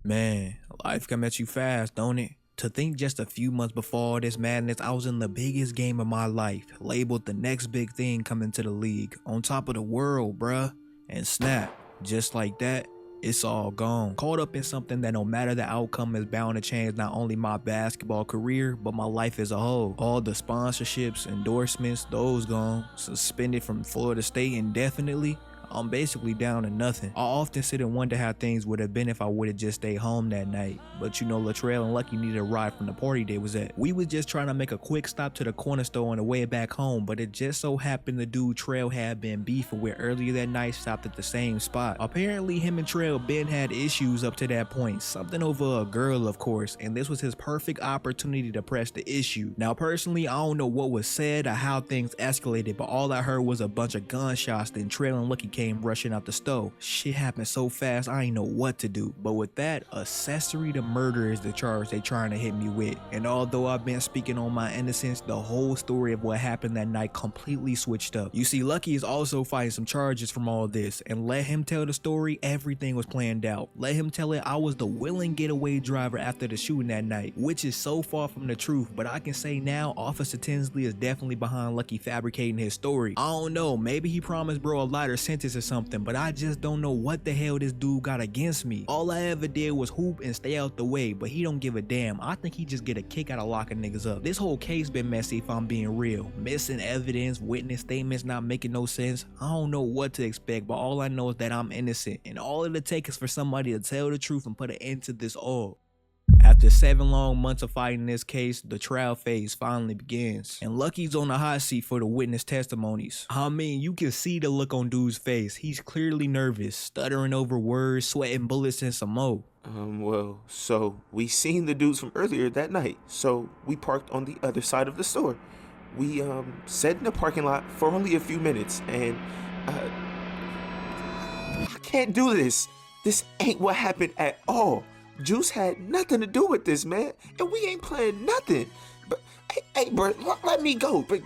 Man, life come at you fast, don't it? To think just a few months before all this madness, I was in the biggest game of my life, labeled the next big thing coming to the league, on top of the world, bruh. And snap, just like that, it's all gone. Caught up in something that no matter the outcome is bound to change not only my basketball career, but my life as a whole. All the sponsorships, endorsements, those gone. Suspended from Florida State indefinitely. I'm basically down to nothing. I often sit and wonder how things would have been if I would have just stayed home that night. But you know, Latrell and Lucky needed a ride from the party they was at. We was just trying to make a quick stop to the corner store on the way back home, but it just so happened the dude Trail had been beefing with earlier that night stopped at the same spot. Apparently him and Trail been had issues up to that point, something over a girl of course, and this was his perfect opportunity to press the issue. Now personally, I don't know what was said or how things escalated, but all I heard was a bunch of gunshots, then Trail and Lucky came rushing out the stove. Shit happened so fast I ain't know what to do. But with that, accessory to murder is the charge they trying to hit me with. And although I've been speaking on my innocence, the whole story of what happened that night completely switched up. You see, Lucky is also fighting some charges from all this, and let him tell the story, everything was planned out. Let him tell it I was the willing getaway driver after the shooting that night, which is so far from the truth, but I can say now Officer Tinsley is definitely behind Lucky fabricating his story. I don't know, maybe he promised bro a lighter sentence or something, but I just don't know what the hell this dude got against me. All I ever did was hoop and stay out the way, but he don't give a damn. I think he just get a kick out of locking niggas up. This whole case been messy if I'm being real. Missing evidence, witness statements not making no sense. I don't know what to expect, but all I know is that I'm innocent, and all it'll take is for somebody to tell the truth and put an end to this all. After 7 long months of fighting this case, the trial phase finally begins, and Lucky's on the hot seat for the witness testimonies. I mean, you can see the look on dude's face. He's clearly nervous, stuttering over words, sweating bullets and some more. Well, so we seen the dudes from earlier that night, so we parked on the other side of the store. We, sat in the parking lot for only a few minutes, and, I can't do this. This ain't what happened at all. Juice had nothing to do with this, man, and we ain't playing nothing. But hey, bro, let me go. But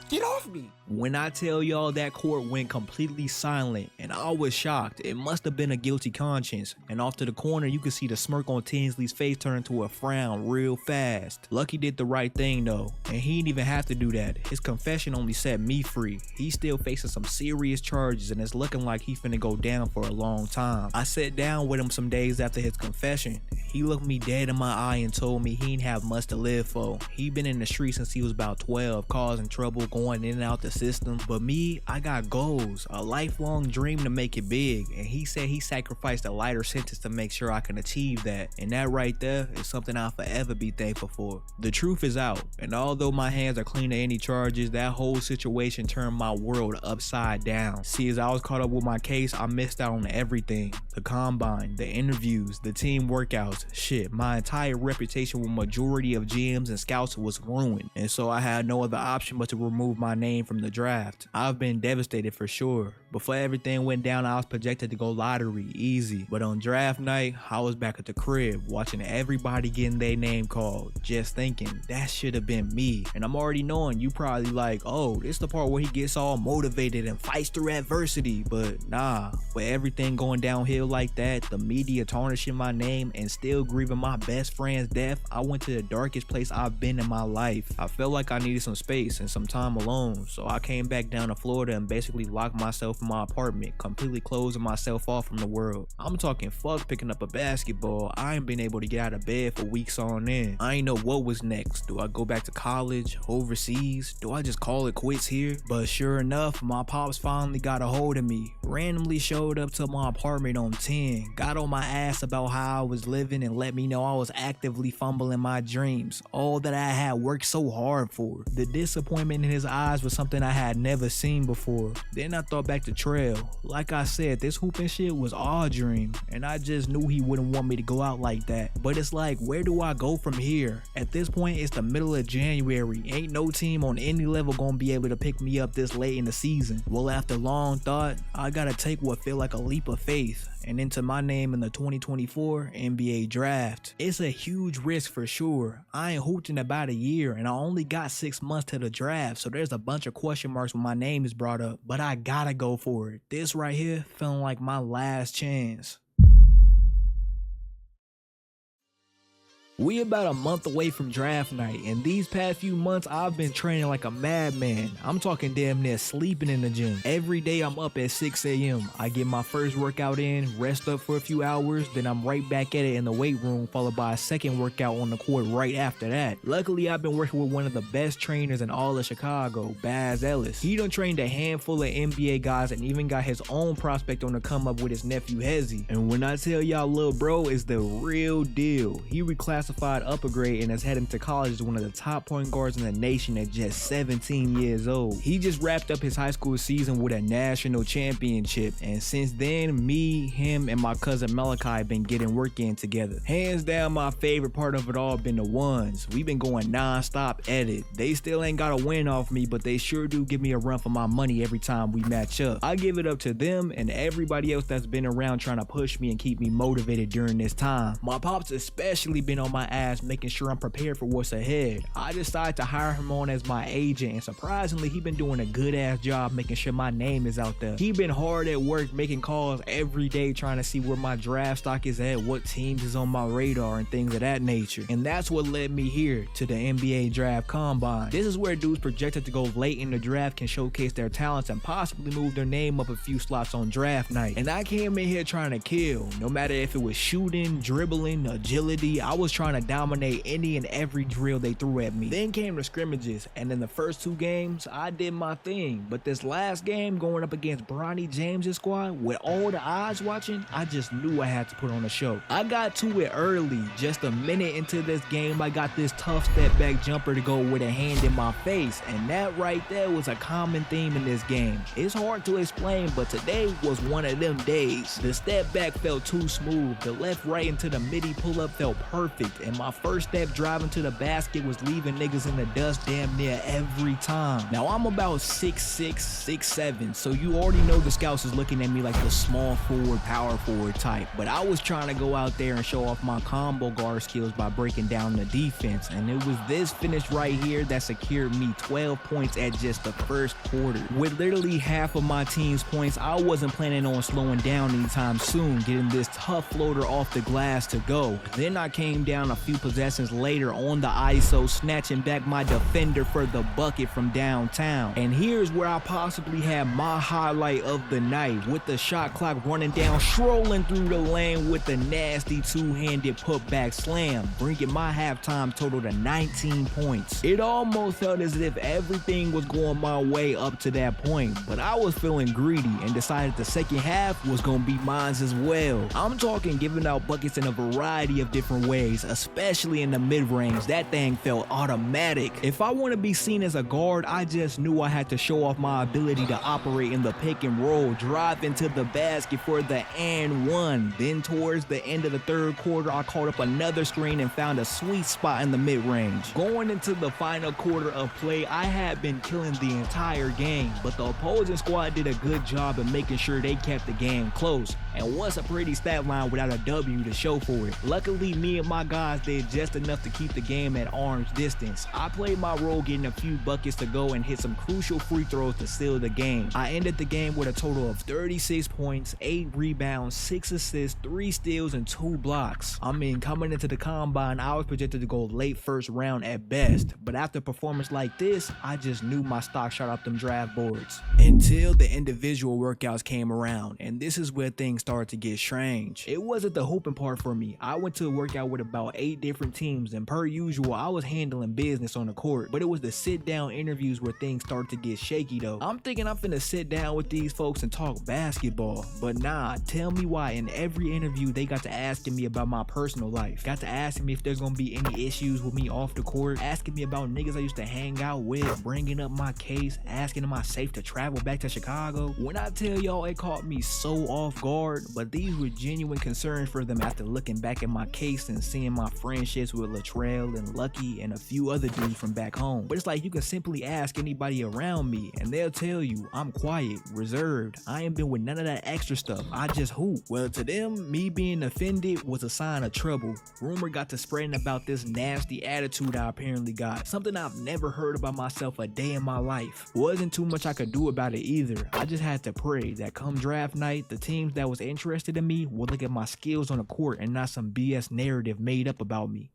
get off me. When I tell y'all that court went completely silent, and I was shocked, it must have been a guilty conscience. And off to the corner, you could see the smirk on Tinsley's face turn to a frown real fast. Lucky did the right thing though, and he didn't even have to do that. His confession only set me free. He's still facing some serious charges, and it's looking like he finna go down for a long time. I sat down with him some days after his confession. He looked me dead in my eye and told me he didn't have much to live for. He been in the street since he was about 12, causing trouble, going in and out the system. But me, I got goals, a lifelong dream to make it big, and he said he sacrificed a lighter sentence to make sure I can achieve that. And that right there is something I'll forever be thankful for. The truth is out, and although my hands are clean of any charges, that whole situation turned my world upside down. See, as I was caught up with my case, I missed out on everything. The combine, the interviews, the team workouts, shit, my entire reputation with majority of GMs and scouts was ruined, and so I had no other option but to remove my name from the draft. I've been devastated for sure. Before everything went down, I was projected to go lottery, easy. But on draft night, I was back at the crib, watching everybody getting their name called, just thinking, that should have been me. And I'm already knowing you probably like, oh, this the part where he gets all motivated and fights through adversity. But nah, with everything going downhill like that, the media tarnishing my name, and still grieving my best friend's death, I went to the darkest place I've been in my life. I felt like I needed some space and some time alone, so I came back down to Florida and basically locked myself in my apartment, completely closing myself off from the world. I'm talking fuck picking up a basketball. I ain't been able to get out of bed for weeks on end. I ain't know what was next. Do I go back to college, overseas? Do I just call it quits here? But sure enough, my pops finally got a hold of me, randomly showed up to my apartment on 10, got on my ass about how I was living and let me know I was actively fumbling my dreams, all that I had worked so hard for. The disappointment in his eyes was something I had never seen before. Then I thought back to Trail. Like I said, this hooping shit was our dream, and I just knew he wouldn't want me to go out like that. But it's like, where do I go from here? At this point, it's the middle of January. Ain't no team on any level gonna be able to pick me up this late in the season. Well, after long thought, I gotta take what feel like a leap of faith and enter my name in the 2024 NBA draft. It's a huge risk for sure. I ain't hooped in about a year, and I only got 6 months to the draft, so there's a bunch of question marks when my name is brought up, but I gotta go for it. This right here feeling like my last chance. We about a month away from draft night, and these past few months I've been training like a madman. I'm talking damn near sleeping in the gym. Every day I'm up at 6 a.m. I get my first workout in, rest up for a few hours, then I'm right back at it in the weight room, followed by a second workout on the court right after that. Luckily, I've been working with one of the best trainers in all of Chicago, Baz Ellis. He done trained a handful of NBA guys and even got his own prospect on the come up with his nephew Hezzy. And when I tell y'all little bro is the real deal, he reclassified upper grade and is heading to college as one of the top point guards in the nation at just 17 years old. He just wrapped up his high school season with a national championship, and since then, me, him, and my cousin Malachi been getting work in together. Hands down, my favorite part of it all been the ones. We've been going non-stop at it. They still ain't got a win off me, but they sure do give me a run for my money every time we match up. I give it up to them and everybody else that's been around trying to push me and keep me motivated during this time. My pops especially been on my ass making sure I'm prepared for what's ahead. I decided to hire him on as my agent, and surprisingly he been doing a good ass job making sure my name is out there. He been hard at work making calls every day trying to see where my draft stock is at, what teams is on my radar, and things of that nature. And that's what led me here to the NBA Draft Combine. This is where dudes projected to go late in the draft can showcase their talents and possibly move their name up a few slots on draft night. And I came in here trying to kill. No matter if it was shooting, dribbling, agility, I was trying to dominate any and every drill they threw at me. Then came the scrimmages, and in the first two games, I did my thing. But this last game, going up against Bronny James's squad, with all the eyes watching, I just knew I had to put on a show. I got to it early. Just a minute into this game, I got this tough step back jumper to go with a hand in my face, and that right there was a common theme in this game. It's hard to explain, but today was one of them days. The step back felt too smooth. The left right into the midi pull up felt perfect, and my first step driving to the basket was leaving niggas in the dust damn near every time. Now I'm about 6'6", 6'7", so you already know the scouts is looking at me like the small forward, power forward type, but I was trying to go out there and show off my combo guard skills by breaking down the defense, and it was this finish right here that secured me 12 points at just the first quarter. With literally half of my team's points, I wasn't planning on slowing down anytime soon, getting this tough floater off the glass to go. Then I came down a few possessions later on the ISO, snatching back my defender for the bucket from downtown. And here's where I possibly had my highlight of the night, with the shot clock running down, strolling through the lane with the nasty two-handed putback slam, bringing my halftime total to 19 points. It almost felt as if everything was going my way up to that point, but I was feeling greedy and decided the second half was gonna be mine as well. I'm talking giving out buckets in a variety of different ways, especially in the mid-range. That thing felt automatic. If I want to be seen as a guard, I just knew I had to show off my ability to operate in the pick and roll, drive into the basket for the and one. Then towards the end of the third quarter, I caught up another screen and found a sweet spot in the mid-range. Going into the final quarter of play, I had been killing the entire game, but the opposing squad did a good job of making sure they kept the game close. And what's a pretty stat line without a W to show for it? Luckily, me and my guys did just enough to keep the game at arm's distance. I played my role getting a few buckets to go and hit some crucial free throws to seal the game. I ended the game with a total of 36 points, 8 rebounds, 6 assists, 3 steals, and 2 blocks. I mean, coming into the combine, I was projected to go late first round at best, but after a performance like this, I just knew my stock shot up them draft boards. Until the individual workouts came around, and this is where things started to get strange. It wasn't the hooping part for me. I went to a workout with about 8 different teams, and per usual, I was handling business on the court, but it was the sit down interviews where things started to get shaky though. I'm thinking I'm finna sit down with these folks and talk basketball, but nah, tell me why in every interview they got to asking me about my personal life, got to asking me if there's gonna be any issues with me off the court, asking me about niggas I used to hang out with, bringing up my case, asking am I safe to travel back to Chicago. When I tell y'all it caught me so off guard, but these were genuine concerns for them after looking back at my case and seeing my friendships with Latrell and Lucky and a few other dudes from back home. But it's like you can simply ask anybody around me and they'll tell you I'm quiet, reserved, I ain't been with none of that extra stuff, I just hoop. Well, to them, me being offended was a sign of trouble. Rumor got to spreading about this nasty attitude I apparently got, something I've never heard about myself a day in my life. Wasn't too much I could do about it either. I just had to pray that come draft night, the teams that was interested in me would look at my skills on the court and not some BS narrative made up about me.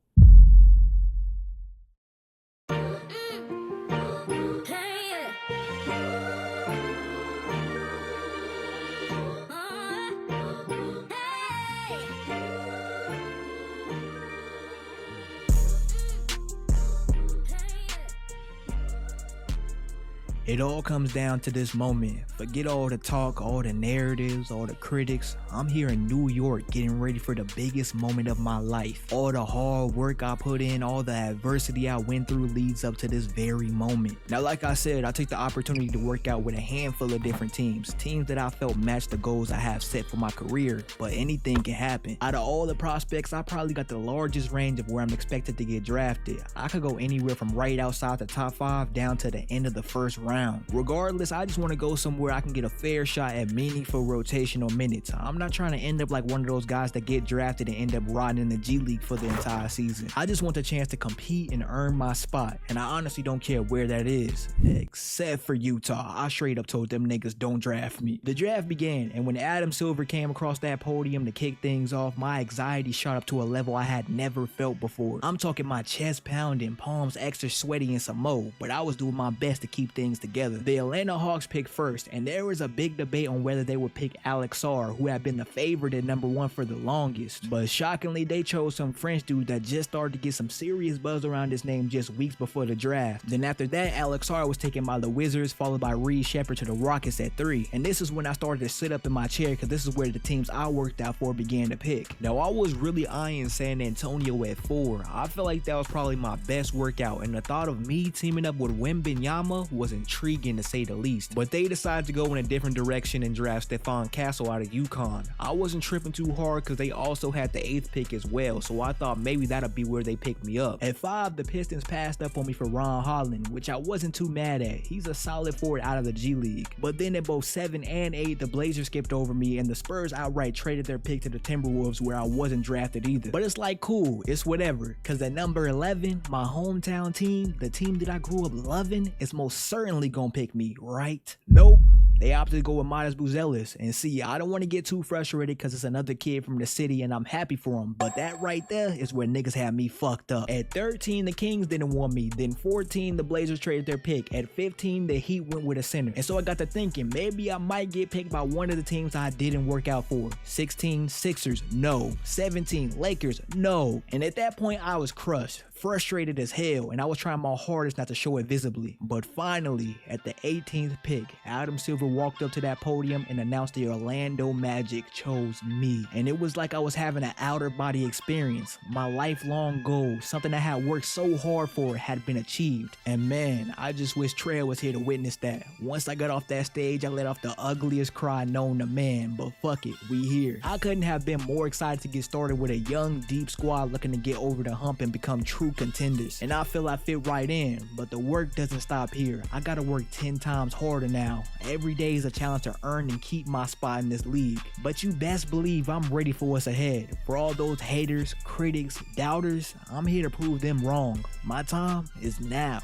It all comes down to this moment. Forget all the talk, all the narratives, all the critics. I'm here in New York getting ready for the biggest moment of my life. All the hard work I put in, all the adversity I went through leads up to this very moment. Now, like I said, I took the opportunity to work out with a handful of different teams that I felt matched the goals I have set for my career, but anything can happen. Out of all the prospects, I probably got the largest range of where I'm expected to get drafted. I could go anywhere from right outside the top 5 down to the end of the first round. Regardless, I just want to go somewhere I can get a fair shot at meaningful rotational minutes. I'm not trying to end up like one of those guys that get drafted and end up rotting in the G League for the entire season. I just want the chance to compete and earn my spot, and I honestly don't care where that is. Except for Utah. I straight up told them niggas don't draft me. The draft began, and when Adam Silver came across that podium to kick things off, my anxiety shot up to a level I had never felt before. I'm talking my chest pounding, palms extra sweaty and some more, but I was doing my best to keep things together. The Atlanta Hawks picked first, and there was a big debate on whether they would pick Alex Sarr, who had been the favorite at number 1 for the longest. But shockingly, they chose some French dude that just started to get some serious buzz around his name just weeks before the draft. Then after that, Alex Sarr was taken by the Wizards, followed by Reese to the Rockets at 3. And this is when I started to sit up in my chair, because this is where the teams I worked out for began to pick. Now, I was really eyeing San Antonio at 4. I felt like that was probably my best workout, and the thought of me teaming up with Wembanyama was intriguing to say the least. But they decided to go in a different direction and draft Stephon Castle out of UConn. I wasn't tripping too hard because they also had the 8th pick as well, so I thought maybe that'll be where they picked me up. At 5, the Pistons passed up on me for Ron Holland, which I wasn't too mad at. He's a solid forward out of the G League. But then at both 7 and 8, the Blazers skipped over me, and the Spurs outright traded their pick to the Timberwolves, where I wasn't drafted either. But it's like, cool, it's whatever, because at number 11, my hometown team, the team that I grew up loving, is most certainly gonna pick me, right? Nope. They opted to go with Midas Buzelis, and see, I don't want to get too frustrated because it's another kid from the city and I'm happy for him, but that right there is where niggas had me fucked up. At 13, the Kings didn't want me. Then 14, the Blazers traded their pick. At 15, the Heat went with a center. And so I got to thinking, maybe I might get picked by one of the teams I didn't work out for. 16, Sixers, no. 17, Lakers, no. And at that point, I was crushed, frustrated as hell, and I was trying my hardest not to show it visibly. But finally, at the 18th pick, Adam Silver walked up to that podium and announced the Orlando Magic chose me. And it was like I was having an outer body experience. My lifelong goal, something I had worked so hard for, had been achieved. And man, I just wish Trey was here to witness that. Once I got off that stage, I let off the ugliest cry known to man, but fuck it, we here. I couldn't have been more excited to get started with a young, deep squad looking to get over the hump and become true contenders. And I feel I fit right in, but the work doesn't stop here. I gotta work 10 times harder now. Every day is a challenge to earn and keep my spot in this league. But you best believe I'm ready for what's ahead. For all those haters, critics, doubters, I'm here to prove them wrong. My time is now.